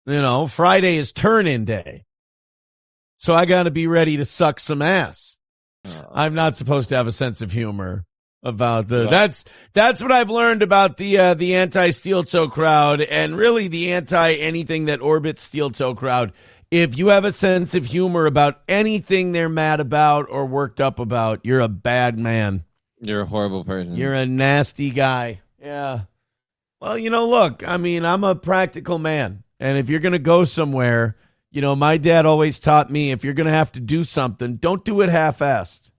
Friday is turn-in day. So I got to be ready to suck some ass. I'm not supposed to have a sense of humor about that's what I've learned about the anti-steel toe crowd, and really the anti-anything that orbits steel toe crowd. If you have a sense of humor about anything they're mad about or worked up about, you're a bad man. You're a horrible person. You're a nasty guy. Yeah. Well, look, I'm a practical man. And if you're going to go somewhere, my dad always taught me, if you're going to have to do something, don't do it half-assed.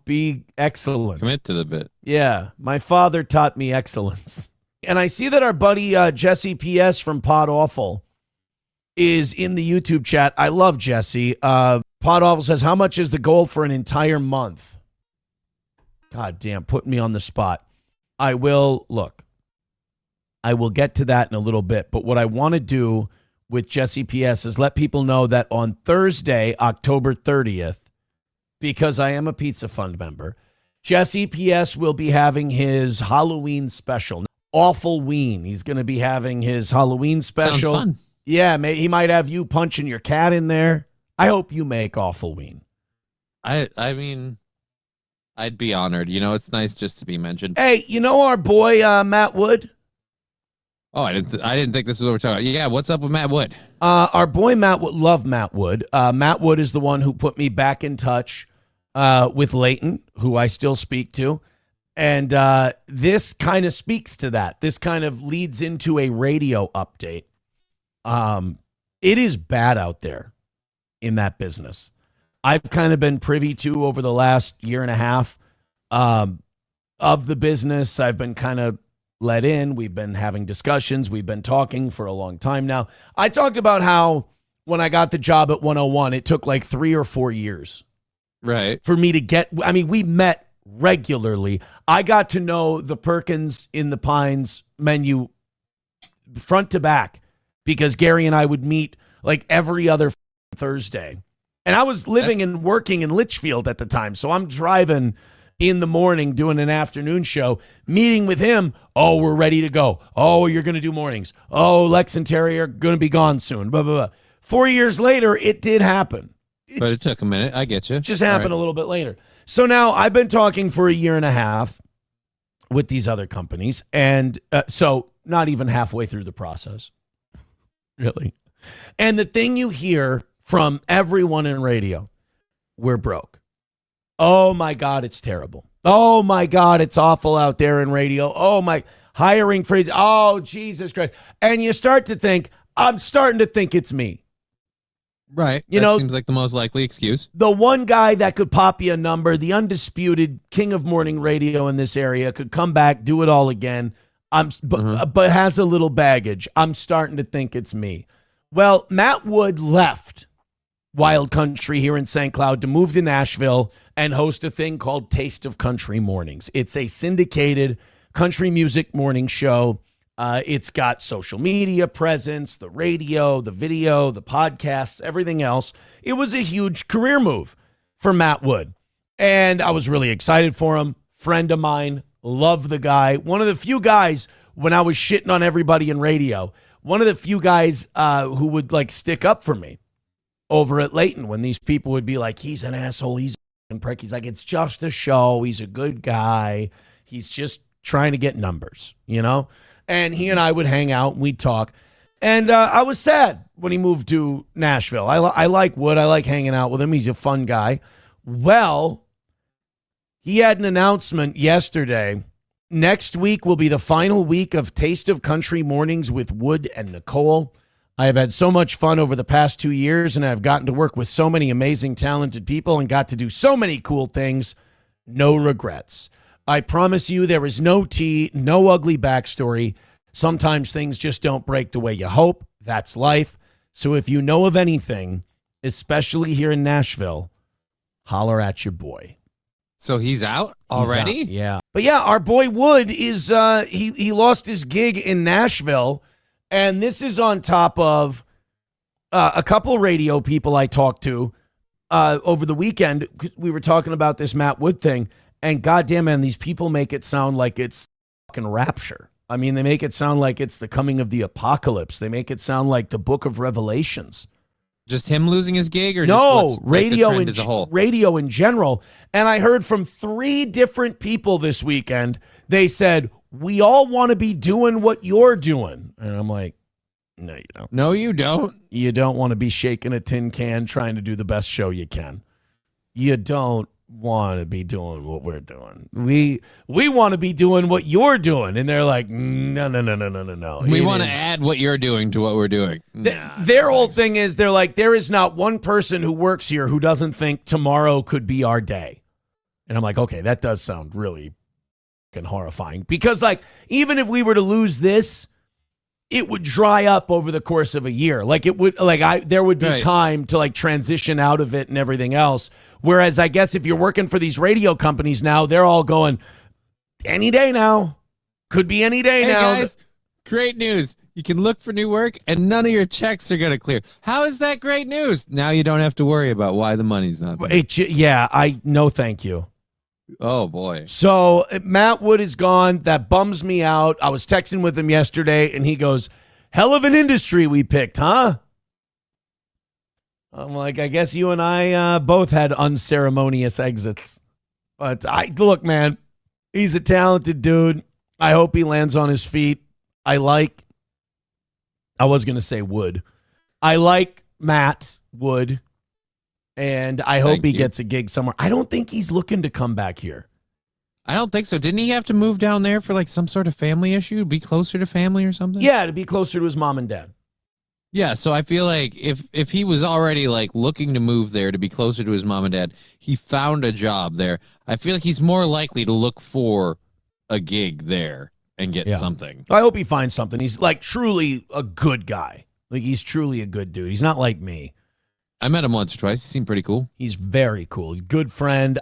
Be excellent. Commit to the bit. Yeah. My father taught me excellence. And I see that our buddy Jesse PS from Pod Awful is in the YouTube chat. I love Jesse. Pod Awful says, how much is the goal for an entire month? God damn, put me on the spot. I will get to that in a little bit. But what I want to do with Jesse PS is let people know that on Thursday, October 30th, because I am a Pizza Fund member, Jesse PS will be having his Halloween special. Awful Ween. He's going to be having his Halloween special. Sounds fun. Yeah, he might have you punching your cat in there. I hope you make Awful Ween. I mean, I'd be honored. It's nice just to be mentioned. Hey, our boy Matt Wood? Oh, I didn't think this was what we're talking about. Yeah, what's up with Matt Wood? Our boy Matt Wood, love Matt Wood. Matt Wood is the one who put me back in touch with Leighton, who I still speak to. And this kind of speaks to that. This kind of leads into a radio update. It is bad out there in that business. I've kind of been privy to over the last year and a half of the business. I've been kind of let in. We've been having discussions. We've been talking for a long time now. I talked about how when I got the job at 101, it took like 3 or 4 years. Right. For me to get, we met regularly. I got to know the Perkins in the Pines menu front to back because Gary and I would meet like every other Thursday. And I was living and working in Litchfield at the time. So I'm driving in the morning doing an afternoon show, meeting with him. Oh, we're ready to go. Oh, you're going to do mornings. Oh, Lex and Terry are going to be gone soon. Blah, blah, blah. 4 years later, it did happen. But it took a minute. I get you. It just happened a little bit later. So now I've been talking for a year and a half with these other companies. And so not even halfway through the process. Really. And the thing you hear from everyone in radio, we're broke. Oh my God, it's terrible. Oh my God, it's awful out there in radio. Oh my, hiring freeze. Oh, Jesus Christ. And you start to think, I'm starting to think it's me. Right. That seems like the most likely excuse. The one guy that could pop you a number, the undisputed king of morning radio in this area, could come back, do it all again. But has a little baggage. I'm starting to think it's me. Well, Matt Wood left Wild Country here in St. Cloud to move to Nashville and host a thing called Taste of Country Mornings. It's a syndicated country music morning show. It's got social media presence, the radio, the video, the podcasts, everything else. It was a huge career move for Matt Wood. And I was really excited for him. Friend of mine, love the guy. One of the few guys, when I was shitting on everybody in radio, one of the few guys who would like stick up for me over at Leighton when these people would be like, he's an asshole, he's a prick. He's like, it's just a show. He's a good guy. He's just trying to get numbers, And he and I would hang out and we'd talk. And I was sad when he moved to Nashville. I like Wood. I like hanging out with him. He's a fun guy. Well, he had an announcement yesterday. Next week will be the final week of Taste of Country Mornings with Wood and Nicole. I have had so much fun over the past 2 years, and I've gotten to work with so many amazing, talented people and got to do so many cool things. No regrets. I promise you there is no tea, no ugly backstory. Sometimes things just don't break the way you hope. That's life. So if you know of anything, especially here in Nashville, holler at your boy. So he's out already? He's out, yeah. But yeah, our boy Wood is, he lost his gig in Nashville. And this is on top of a couple radio people I talked to over the weekend. We were talking about this Matt Wood thing. And goddamn, man, these people make it sound like it's fucking rapture. I mean, they make it sound like it's the coming of the apocalypse. They make it sound like the book of Revelations. Just him losing his gig, or no, just radio like, as a whole? Radio in general. And I heard from 3 different people this weekend. They said, we all want to be doing what you're doing. And I'm like, no, you don't. No, you don't. You don't want to be shaking a tin can trying to do the best show you can. You don't want to be doing what we're doing. We want to be doing what you're doing. And they're like, no. We want to add what you're doing to what we're doing. Their whole thing is they're like, there is not one person who works here who doesn't think tomorrow could be our day. And I'm like, okay, that does sound really fucking horrifying. Because like, even if we were to lose this, it would dry up over the course of a year. Like it would, there would be time to like transition out of it and everything else. Whereas I guess if you're working for these radio companies now, they're all going, any day now. Could be any day now. Guys, great news. You can look for new work and none of your checks are going to clear. How is that great news? Now you don't have to worry about why the money's not there. No, thank you. Oh, boy. So Matt Wood is gone. That bums me out. I was texting with him yesterday, and he goes, hell of an industry we picked, huh? I'm like, I guess you and I both had unceremonious exits. But look, man, he's a talented dude. I hope he lands on his feet. I was going to say Wood. I like Matt Wood. And I hope he gets a gig somewhere. I don't think he's looking to come back here. I don't think so. Didn't he have to move down there for like some sort of family issue? Be closer to family or something? Yeah, to be closer to his mom and dad. Yeah, so I feel like if he was already like looking to move there to be closer to his mom and dad, he found a job there. I feel like he's more likely to look for a gig there and get something. I hope he finds something. He's like truly a good guy. Like he's truly a good dude. He's not like me. I met him once or twice. He seemed pretty cool. He's very cool. He's a good friend.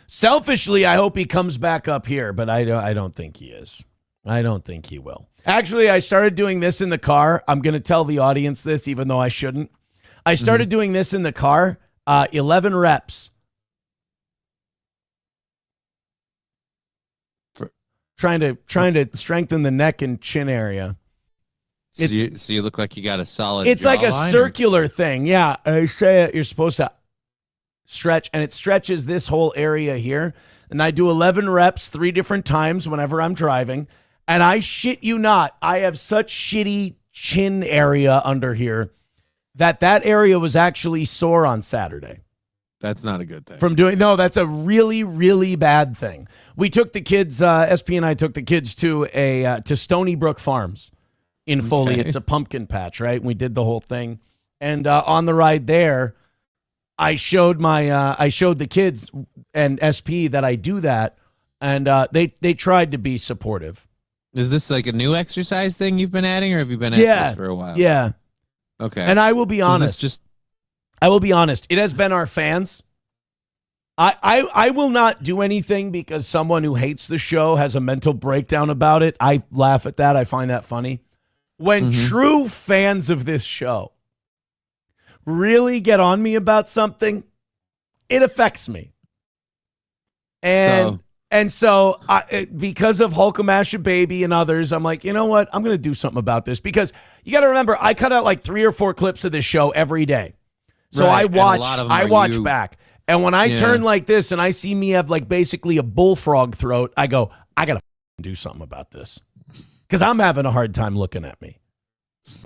Selfishly, I hope he comes back up here, but I don't think he is. I don't think he will. Actually, I started doing this in the car. I'm going to tell the audience this, even though I shouldn't. I started doing this in the car. 11 reps. Trying to strengthen the neck and chin area. So you look like you got a solid It's like a circular thing. Yeah. I say you're supposed to stretch, and it stretches this whole area here. And I do 11 reps 3 different times whenever I'm driving. And I shit you not, I have such shitty chin area under here that area was actually sore on Saturday. That's not a good thing. That's a really, really bad thing. We took the kids, SP and I took the kids to Stony Brook Farms. In Foley, It's a pumpkin patch, right? We did the whole thing, and on the ride there, I showed the kids and SP that I do that, and they tried to be supportive. Is this like a new exercise thing you've been adding, or have you been at this for a while? Yeah. Okay. And I will be honest. I will be honest. It has been our fans. I will not do anything because someone who hates the show has a mental breakdown about it. I laugh at that. I find that funny. When true fans of this show really get on me about something, it affects me. And so because of Hulkamasha Baby and others, I'm like, you know what? I'm going to do something about this, because you got to remember, I cut out like 3 or 4 clips of this show every day. So I watch back. And when I turn like this and I see me have like basically a bullfrog throat, I go, I got to do something about this. Because I'm having a hard time looking at me.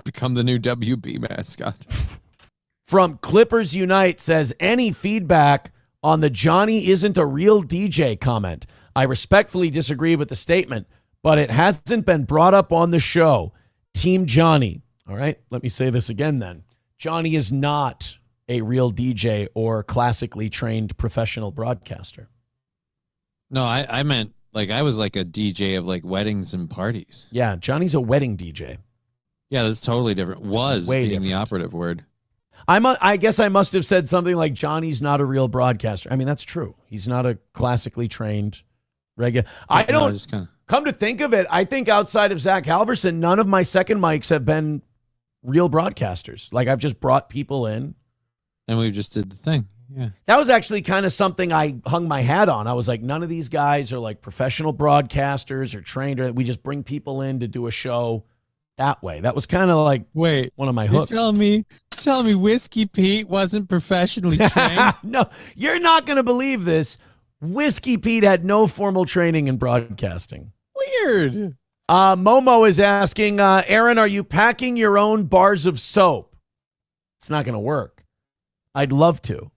Become the new WB mascot. From Clippers Unite says, any feedback on the Johnny isn't a real DJ comment? I respectfully disagree with the statement, but it hasn't been brought up on the show. Team Johnny. All right, let me say this again then. Johnny is not a real DJ or classically trained professional broadcaster. No, I meant like I was like a DJ of like weddings and parties. Yeah, Johnny's a wedding DJ. Yeah, that's totally different. Being the operative word. I guess I must have said something like Johnny's not a real broadcaster. I mean, that's true. He's not a classically trained regular. Come to think of it, I think outside of Zach Halverson, none of my second mics have been real broadcasters. Like I've just brought people in. And we just did the thing. Yeah. That was actually kind of something I hung my hat on. I was like, none of these guys are like professional broadcasters or trained. Or we just bring people in to do a show that way. That was kind of like one of my hooks. You're telling me Whiskey Pete wasn't professionally trained? No, you're not going to believe this. Whiskey Pete had no formal training in broadcasting. Weird. Momo is asking, Aaron, are you packing your own bars of soap? It's not going to work. I'd love to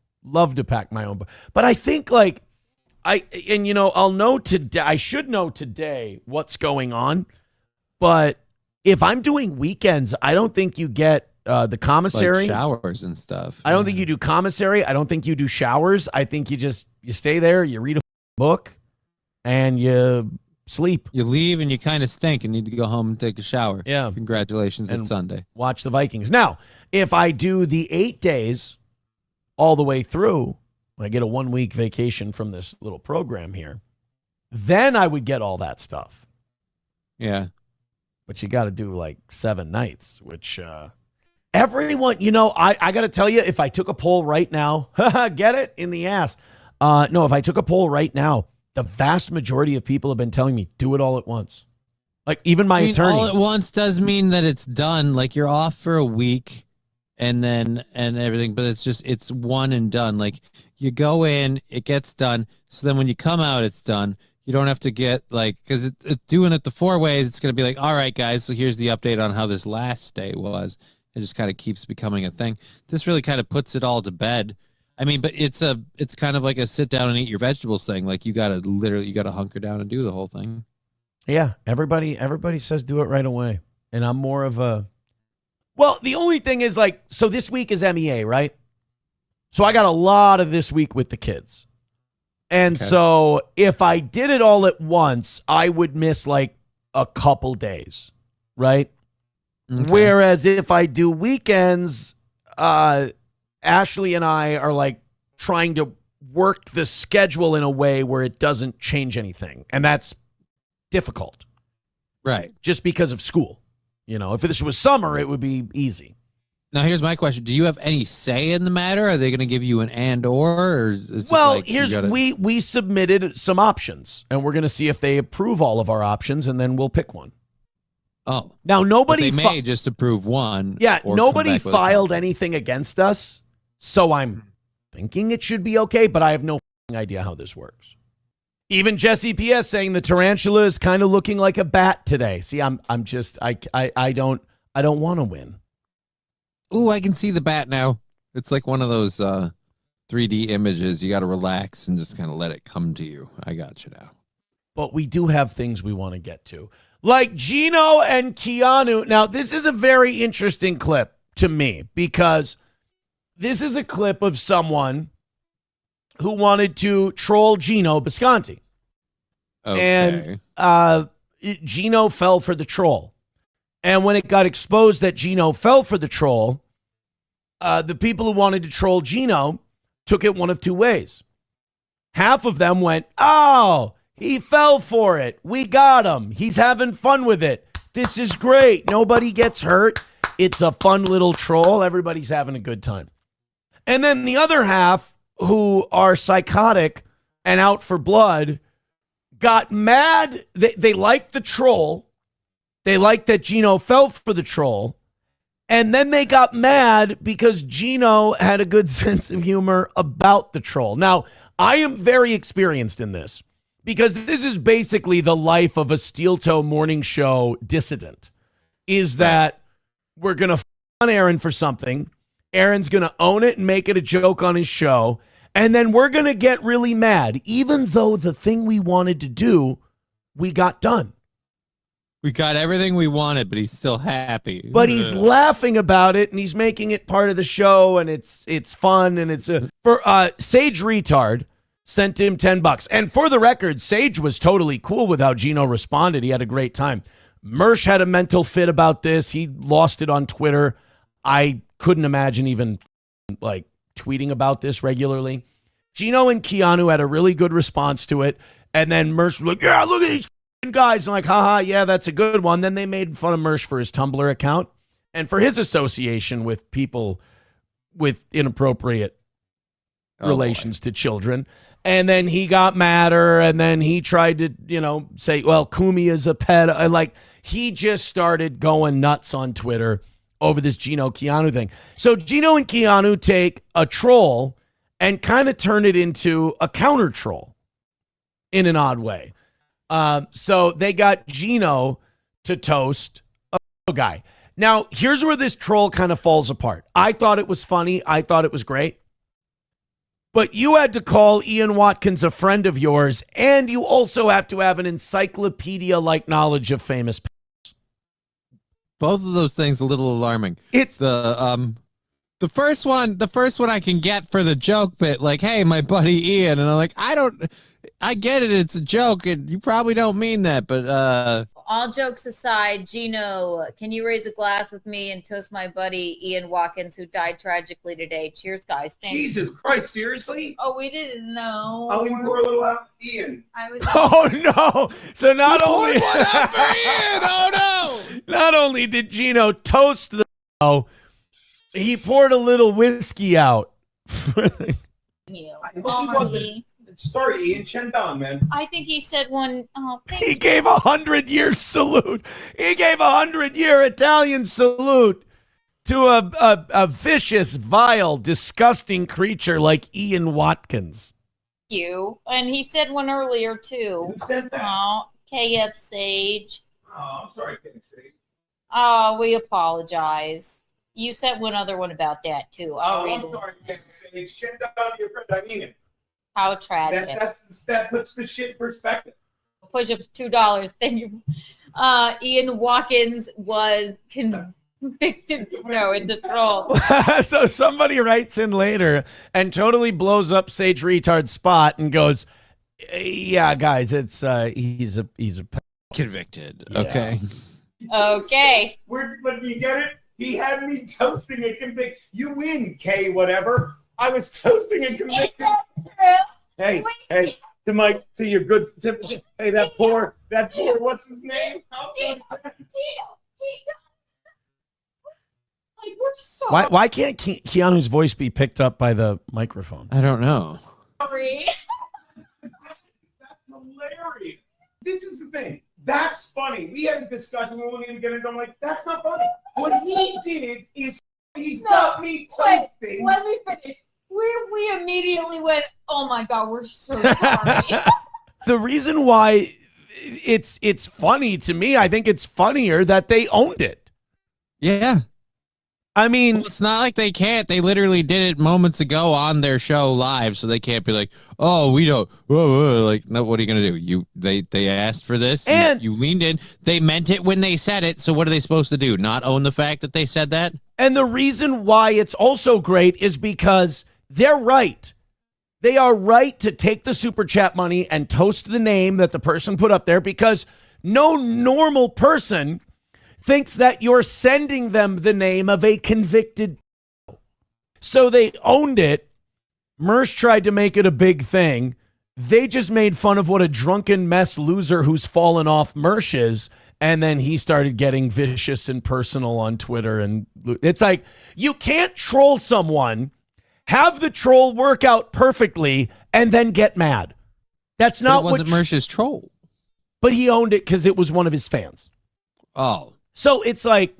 pack my own. But I think I'll know today. I should know today what's going on. But if I'm doing weekends, I don't think you get the commissary. Like showers and stuff. I don't think you do commissary. I don't think you do showers. I think you stay there, you read a book, and you sleep. You leave and you kind of stink and need to go home and take a shower. Yeah. Congratulations, it's Sunday. Watch the Vikings. Now, if I do the 8 days all the way through, I get a 1-week vacation from this little program here, then I would get all that stuff. Yeah. But you got to do like 7 nights, which everyone, I got to tell you, if I took a poll right now, get it in the ass. No, if I took a poll right now, the vast majority of people have been telling me, do it all at once. Like even my attorney. All at once does mean that it's done. Like you're off for a week and everything, but it's one and done. Like you go in, it gets done. So then when you come out, it's done. You don't have to get because doing it the 4 ways, it's going to be like, all right, guys, so here's the update on how this last day was. It just kind of keeps becoming a thing. This really kind of puts it all to bed. I mean, but it's kind of like a sit down and eat your vegetables thing. Like you got to hunker down and do the whole thing. Yeah. Everybody says do it right away. And I'm more of well, the only thing is so this week is MEA, right? So I got a lot of this week with the kids. And so if I did it all at once, I would miss like a couple days, right? Okay. Whereas if I do weekends, Ashley and I are like trying to work the schedule in a way where it doesn't change anything. And that's difficult. Right. Just because of school. If this was summer, it would be easy. Now, here's my question. Do you have any say in the matter? Are they going to give you an or is we submitted some options, and we're going to see if they approve all of our options, and then we'll pick one. Oh. Now, nobody... But they may just approve one. Yeah, nobody filed anything against us, so I'm thinking it should be okay, but I have no idea how this works. Even Jesse PS saying the tarantula is kind of looking like a bat today. See, I don't want to win. Ooh, I can see the bat now. It's like one of those 3D images. You got to relax and just kind of let it come to you. I got you now. But we do have things we want to get to. Like Gino and Keanu. Now, this is a very interesting clip to me because this is a clip of someone who wanted to troll Gino Bisconti. Okay. And Gino fell for the troll. And when it got exposed that Gino fell for the troll, the people who wanted to troll Gino took it one of 2 ways. Half of them went, oh, he fell for it. We got him. He's having fun with it. This is great. Nobody gets hurt. It's a fun little troll. Everybody's having a good time. And then the other half, who are psychotic and out for blood, got mad. They liked the troll. They liked that Gino fell for the troll. And then they got mad because Gino had a good sense of humor about the troll. Now, I am very experienced in this because this is basically the life of a steel toe morning show dissident, is that we're going to on Aaron for something. Aaron's going to own it and make it a joke on his show. And then we're going to get really mad, even though the thing we wanted to do, we got done. We got everything we wanted, but he's still happy. But he's laughing about it, and he's making it part of the show, and it's fun, and it's for Sage Retard sent him $10. And for the record, Sage was totally cool with how Gino responded. He had a great time. Mersh had a mental fit about this. He lost it on Twitter. I couldn't imagine even like tweeting about this regularly. Gino and Keanu had a really good response to it. And then Mersh was like, yeah, look at these guys. I'm like, haha, yeah, that's a good one. Then they made fun of Mersh for his Tumblr account and for his association with people with inappropriate relations to children. And then he got madder, and then he tried to, say, well, Kumi is a pet. Like, he just started going nuts on Twitter over this Gino Keanu thing. So Gino and Keanu take a troll and kind of turn it into a counter troll in an odd way. So they got Gino to toast a guy. Now, here's where this troll kind of falls apart. I thought it was funny. I thought it was great. But you had to call Ian Watkins a friend of yours, and you also have to have an encyclopedia-like knowledge of famous people. Both of those things a little alarming. It's the first one I can get for the joke bit, like, hey, my buddy Ian, and I'm like, I get it, it's a joke, and you probably don't mean that, but all jokes aside, Gino, can you raise a glass with me and toast my buddy Ian Watkins, who died tragically today? Cheers, guys. Thanks. Jesus Christ, seriously? Oh, we didn't know. I'll even pour a little out, Ian. Oh no! So not only one out for Ian. Oh no! Not only did Gino toast the he poured a little whiskey out. Sorry, Ian. Shendong, man. I think he said one. Oh, thanks. He gave 100-year salute. He gave 100-year Italian salute to a vicious, vile, disgusting creature like Ian Watkins. Thank you. And he said one earlier too. Who said that? Oh, KF Sage. Oh, I'm sorry, KF Sage. Oh, we apologize. You said one other one about that too. I'm sorry, KF Sage. Shendong, your friend. I mean it. How tragic. That puts the shit in perspective. Push-ups $2. Thank you. Ian Watkins was convicted. No, it's a troll. So somebody writes in later and totally blows up Sage Retard's spot and goes, "Yeah, guys, it's he's a convicted." Yeah. Okay. But do you get it? He had me toasting a convict. You win, K. Whatever. I was toasting a convicted. Hey, to your good, hey, that's poor, what's his name? Why can't Keanu's voice be picked up by the microphone? I don't know. Sorry. That's hilarious. This is the thing. That's funny. We had a discussion. We weren't going to get into it. I'm like, that's not funny. What he did is he stopped me toasting. Let me finish. We immediately went, oh my God, we're so sorry. The reason why it's funny to me, I think it's funnier that they owned it. Yeah. I mean, Well, it's not like they can't. They literally did it moments ago on their show live, so they can't be like, "Oh, we don't." Whoa. Like, no. What are you gonna do? They asked for this, and you leaned in. They meant it when they said it. So what are they supposed to do? Not own the fact that they said that? And the reason why it's also great is because they're right. They are right to take the super chat money and toast the name that the person put up there, because no normal person thinks that you're sending them the name of a convicted. So they owned it. Mersh tried to make it a big thing. They just made fun of what a drunken mess loser who's fallen off Mersh is. And then he started getting vicious and personal on Twitter. And it's like, you can't troll someone, have the troll work out perfectly, and then get mad. That's not what wasn't Mersh's troll. But he owned it because it was one of his fans. Oh. So it's like,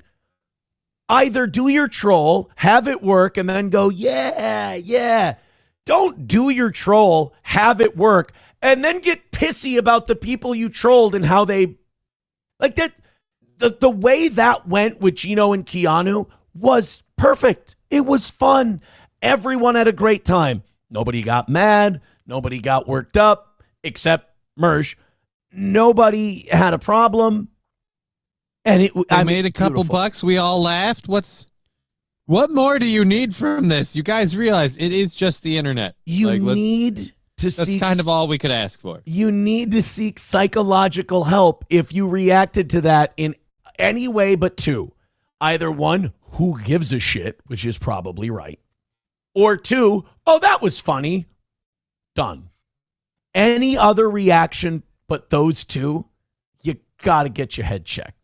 either do your troll, have it work, and then go, yeah. Don't do your troll, have it work, and then get pissy about the people you trolled and how they, like that. The way that went with Gino and Keanu was perfect. It was fun. Everyone had a great time. Nobody got mad. Nobody got worked up, except Mersh. Nobody had a problem. And I made a couple bucks. We all laughed. What more do you need from this? You guys realize it is just the internet. That's kind of all we could ask for. You need to seek psychological help if you reacted to that in any way but two. Either one, who gives a shit, which is probably right. Or two, oh, that was funny. Done. Any other reaction but those two, you got to get your head checked.